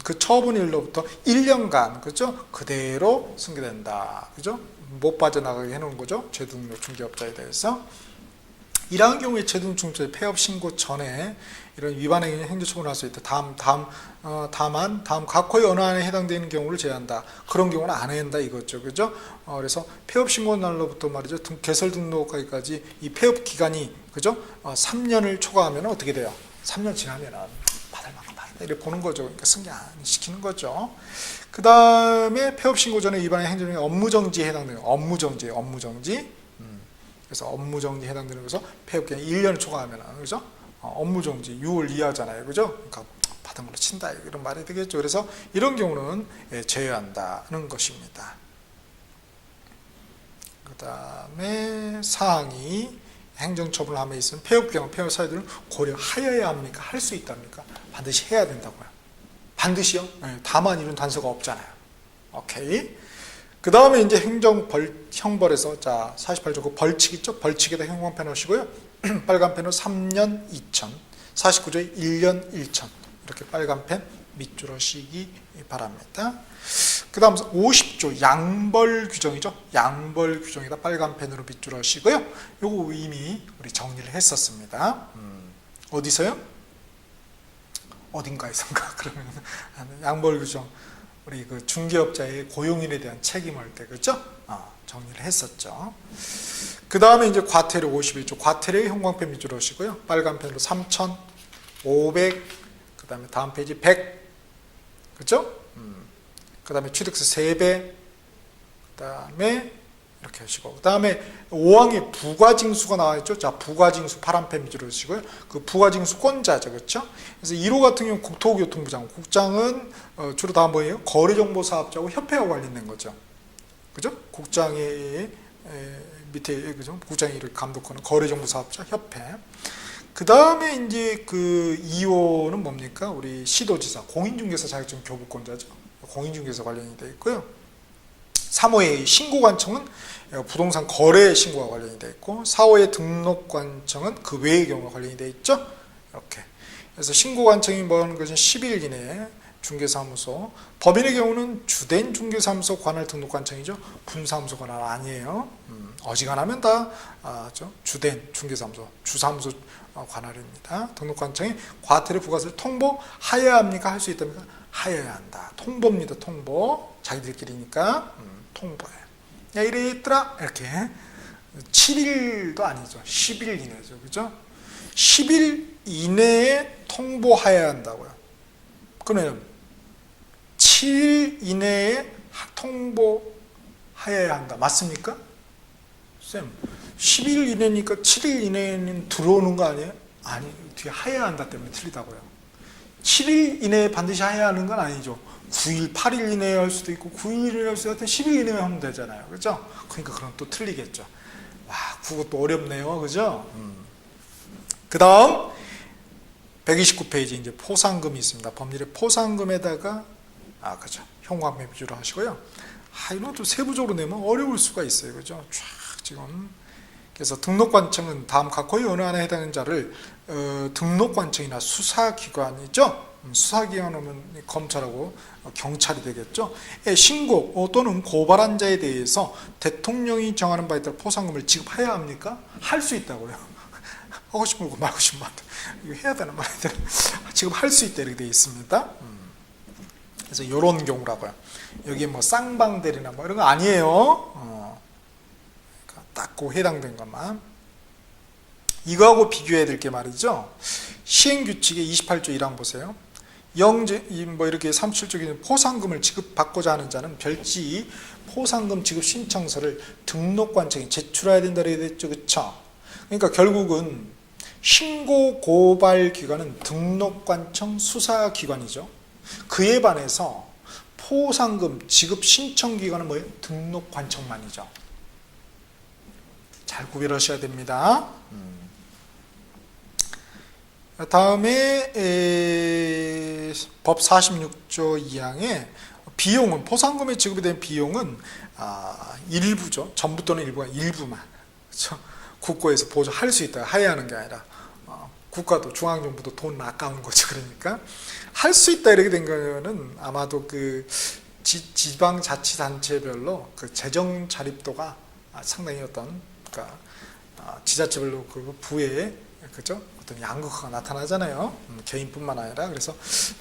그 처분일로부터 1년간 그죠? 그대로 승계된다. 그죠? 못 빠져나가게 해놓은 거죠. 재등록 중개업자에 대해서. 1항의 경우에 재등록 중개업자 폐업 신고 전에 이런 위반행위 행정처분을 할 수 있다. 다만 다음 각호의 어느 안에 해당되는 경우를 제한한다. 그런 경우는 안 해야 한다 이거죠. 그죠? 그래서 폐업 신고 날로부터 말이죠. 개설 등록하기까지 이 폐업 기간이 그죠? 3년을 초과하면 어떻게 돼요? 3년 지나면은 받을 만큼 받는다. 이렇게 보는 거죠. 그러니까 승계 안 시키는 거죠. 그 다음에 폐업 신고 전에 위반의 행정적인 업무정지에 해당되는 업무정지. 그래서 업무정지에 해당되는 것에서 폐업 기간 1년을 초과하면 그죠? 업무정지 6월 이하잖아요. 그죠? 그러니까 받은 걸로 친다. 이런 말이 되겠죠. 그래서 이런 경우는 제외한다는 것입니다. 그 다음에 사항이 행정처분을 함에 있으면 폐업 경우 폐업 사유들은 고려하여야 합니까? 할 수 있답니까? 반드시 해야 된다고요. 반드시요? 네, 다만 이런 단서가 없잖아요. 오케이. 그 다음에 이제 형벌에서 자 48조 그 벌칙 있죠? 벌칙에다 형광펜 하시고요. 빨간 펜으로 3년 2천 49조에 1년 1천 이렇게 빨간 펜 밑줄 하시기 바랍니다. 그 다음 50조 양벌 규정이죠. 양벌 규정에다 빨간 펜으로 밑줄 하시고요. 요거 이미 우리 정리를 했었습니다. 어디서요? 어딘가에선가 그러면 양벌 규정 우리 그 중개업자의 고용인에 대한 책임할 때 그렇죠? 정리를 했었죠. 그 다음에 이제 과태료 51조 과태료의 형광펜 밑줄 하시고요. 빨간 펜으로 3,500 그 다음에 다음 페이지 100 그렇죠? 그 다음에 취득세 3배 그 다음에 이렇게 하시고 그 다음에 5항에 부가징수가 나와 있죠. 자 부가징수 파란펜 밑줄 하시고요. 그 부가징수권자죠. 그렇죠? 그래서 1호 같은 경우 국토교통부 장관 국장은 주로 다 뭐예요? 거래정보사업자하고 협회와 관련된 거죠. 그죠? 국장의 밑에 그죠? 국장이 이렇게 감독하는 거래정보사업자 협회. 그 다음에 이제 그 2호는 뭡니까? 우리 시도지사, 공인중개사 자격증 교부권자죠. 공인중개사 관련이 되어 있고요. 3호의 신고관청은 부동산 거래 신고와 관련이 되어 있고, 4호의 등록관청은 그 외의 경우와 관련이 되어 있죠. 이렇게. 그래서 신고관청이 뭐하는 것은 10일 이내에 중개사무소, 법인의 경우는 주된 중개사무소 관할 등록관청이죠. 분사무소 관할 아니에요. 어지간하면 다 주된 중개사무소, 주사무소 관할입니다. 등록관청이 과태료 부과세를 통보하여야 합니까? 할 수 있답니까? 하여야 한다. 통보입니다. 통보. 자기들끼리니까 통보해. 야, 이랬더라. 이렇게 7일도 아니죠. 10일 이내죠. 그죠? 10일 이내에 통보하여야 한다고요. 그러면 7일 이내에 통보하여야 한다. 맞습니까? 쌤, 10일 이내니까 7일 이내에는 들어오는 거 아니에요? 아니, 뒤에 하여야 한다 때문에 틀리다고요. 7일 이내에 반드시 하여야 하는 건 아니죠. 9일, 8일 이내에 할 수도 있고 9일 이내에 할 수도 있고 10일 이내에 하면 되잖아요. 그죠? 그러니까 그럼 또 틀리겠죠. 와, 그것도 어렵네요. 그죠? 그 다음 129페이지 이제 포상금이 있습니다. 법률의 포상금에다가 그죠. 현관 매수를 하시고요. 이런 또 세부적으로 내면 어려울 수가 있어요. 그죠? 쫙 지금. 그래서 등록관청은 다음 각 호의 어느 하나에 해당하는 자를 등록관청이나 수사기관이죠. 수사기관은 검찰하고 경찰이 되겠죠. 신고 또는 고발한 자에 대해서 대통령이 정하는 바에 따라 포상금을 지급해야 합니까? 할 수 있다고요. 하고 싶은 거 말고 싶은 거 이거 해야 되나 말아야 되나 지급할 수 있다 이렇게 되어 있습니다. 그래서 이런 경우라고요. 여기 뭐 쌍방대리나 뭐 이런 거 아니에요. 딱 그 해당된 것만. 이거하고 비교해야 될 게 말이죠. 시행규칙의 28조 1항 보세요. 뭐 이렇게 37조 포상금을 지급받고자 하는 자는 별지 포상금 지급 신청서를 등록관청에 제출해야 된다 이렇게 됐죠. 그쵸? 그러니까 결국은 신고 고발 기관은 등록관청 수사기관이죠. 그에 반해서 포상금 지급 신청 기관은 뭐예요? 등록관청만이죠. 잘 구별하셔야 됩니다. 다음에 법 46조 2항에 비용은 포상금에 지급이 된 비용은 일부죠. 전부 또는 일부가 일부만. 그렇죠? 국고에서 보조할 수 있다. 하야하는 게 아니라 국가도 중앙정부도 돈 아까운 거죠. 그러니까 할 수 있다 이렇게 된 거는 아마도 그 지방자치단체별로 그 재정 자립도가 상당히 그러니까 지자체별로 그 부에 그죠? 어떤 양극화가 나타나잖아요. 개인뿐만 아니라 그래서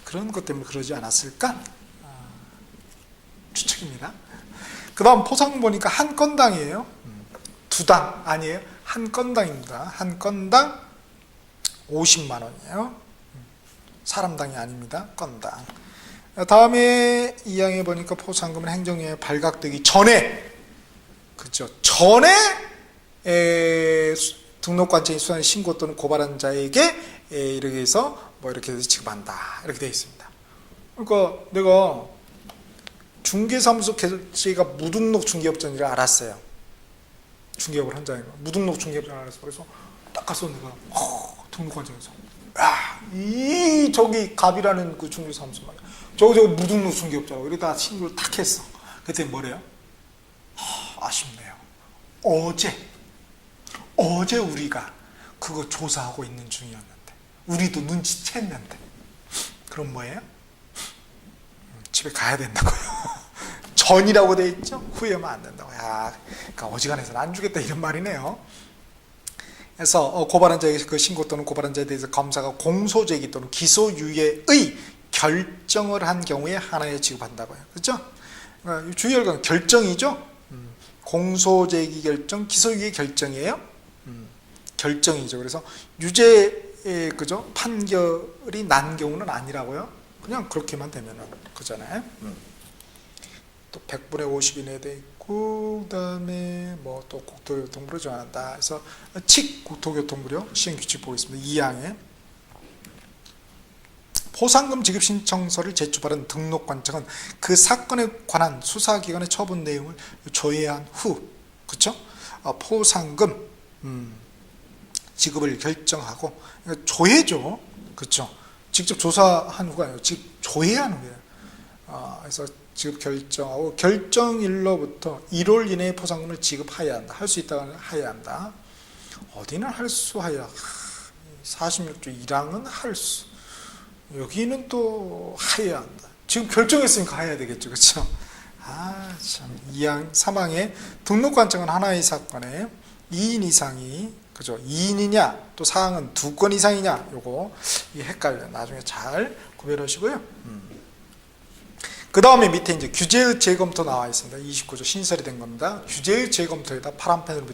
그런 것 때문에 그러지 않았을까? 추측입니다. 그 다음 포상금 보니까 한 건당이에요. 두 당 아니에요. 한 건당입니다. 한 건당 50만 원이에요. 사람당이 아닙니다. 건당. 다음에 2항에 보니까 포상금은 행정에 발각되기 전에 그죠? 전에 등록관청이 수사한 신고 또는 고발한 자에게 이렇게 해서 뭐 이렇게 해서 지급한다 이렇게 되어 있습니다. 그러니까 내가 중개사무소 개설지가 무등록 중개업자인 줄 알았어요. 중개업을 한 자인 거. 무등록 중개업자인 줄 알았어. 그래서 딱 가서 내가 등록관청에서 저기 갑이라는 그 중개사무소 말이야. 저거 무등록 중개업자라고 이러다가 신고를 탁 했어. 그때 뭐래요? 아쉽네요. 어제 우리가 그거 조사하고 있는 중이었는데 우리도 눈치챘는데 그럼 뭐예요? 집에 가야 된다고요. 전이라고 돼 있죠? 후회하면 안 된다고. 그러니까 어지간해서는 안 주겠다 이런 말이네요. 그래서 고발한 자에게 그 신고 또는 고발한 자에 대해서 검사가 공소제기 또는 기소유예의 결정을 한 경우에 하나에 지급한다고요. 그렇죠? 그러니까 주의할 결정이죠. 공소제기 결정, 기소유예 결정이에요. 결정이죠. 그래서 유죄 그죠? 판결이 난 경우는 아니라고요. 그냥 그렇게만 되면은 그잖아요. 또 100분의 50 이내 돼 있고 그다음에 뭐 또 국토교통부로 정한다. 그래서 국토교통부요. 시행규칙 보겠습니다. 2항에 포상금 지급 신청서를 제출받은 등록관청은 그 사건에 관한 수사기관의 처분 내용을 조회한 후, 그렇죠? 포상금 지급을 결정하고, 그러니까 조회죠. 그렇죠. 직접 조사한 후가 즉 조회하는 거예요. 그래서 지급 결정하고 결정일로부터 1월 이내에 포상금을 지급해야 한다. 할 수 있다고 해야 한다. 어디는 할 수 하야. 46조 1항은 할 수. 여기는 또 해야 한다. 지금 결정했으니까 해야 되겠죠. 그렇죠? 참 2항 3항에 등록관청은 하나의 사건에 2인 이상이 그죠? 2인이냐 또 사항은 2건 이상이냐 요거 이 헷갈려. 나중에 잘 구별하시고요. 그 다음에 밑에 이제 규제의 재검토 나와 있습니다. 29조 신설이 된 겁니다. 규제의 재검토에다 파란펜으로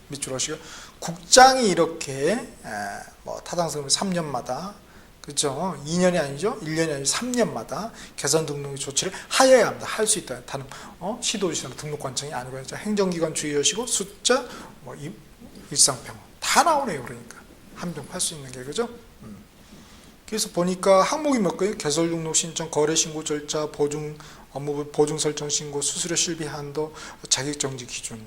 밑줄 하시고 국장이 이렇게 뭐 타당성을 3년마다 그렇죠? 2년이 아니죠? 1년이 아니죠? 3년마다 개선 등록 조치를 하여야 합니다. 할 수 있다. 다른 시도지사나 등록관청이 아니고 행정기관 주의하시고 숫자 뭐 일상평 다 나오네요. 그러니까 한병 할 수 있는 게 그죠? 그래서 보니까 항목이 몇 개요? 개설 등록 신청, 거래 신고 절차, 보증 업무 보증 설정 신고, 수수료 실비 한도, 자격 정지 기준.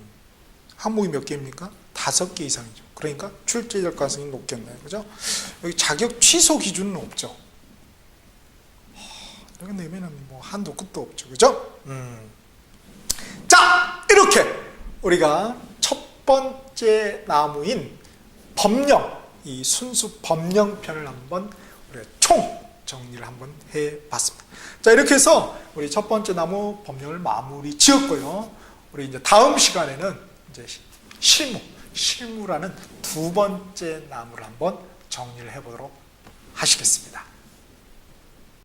항목이 몇 개입니까? 5개 이상이죠. 그러니까 출제될 가능성이 높겠네요. 그죠? 여기 자격 취소 기준은 없죠. 이렇게 내면은 뭐 한도 끝도 없죠. 그죠? 자, 이렇게 우리가 첫 번째 나무인 법령, 이 순수 법령편을 한번 우리가 총 정리를 한번 해봤습니다. 자, 이렇게 해서 우리 첫 번째 나무 법령을 마무리 지었고요. 우리 이제 다음 시간에는 이제 실무라는 두 번째 나무를 한번 정리를 해보도록 하시겠습니다.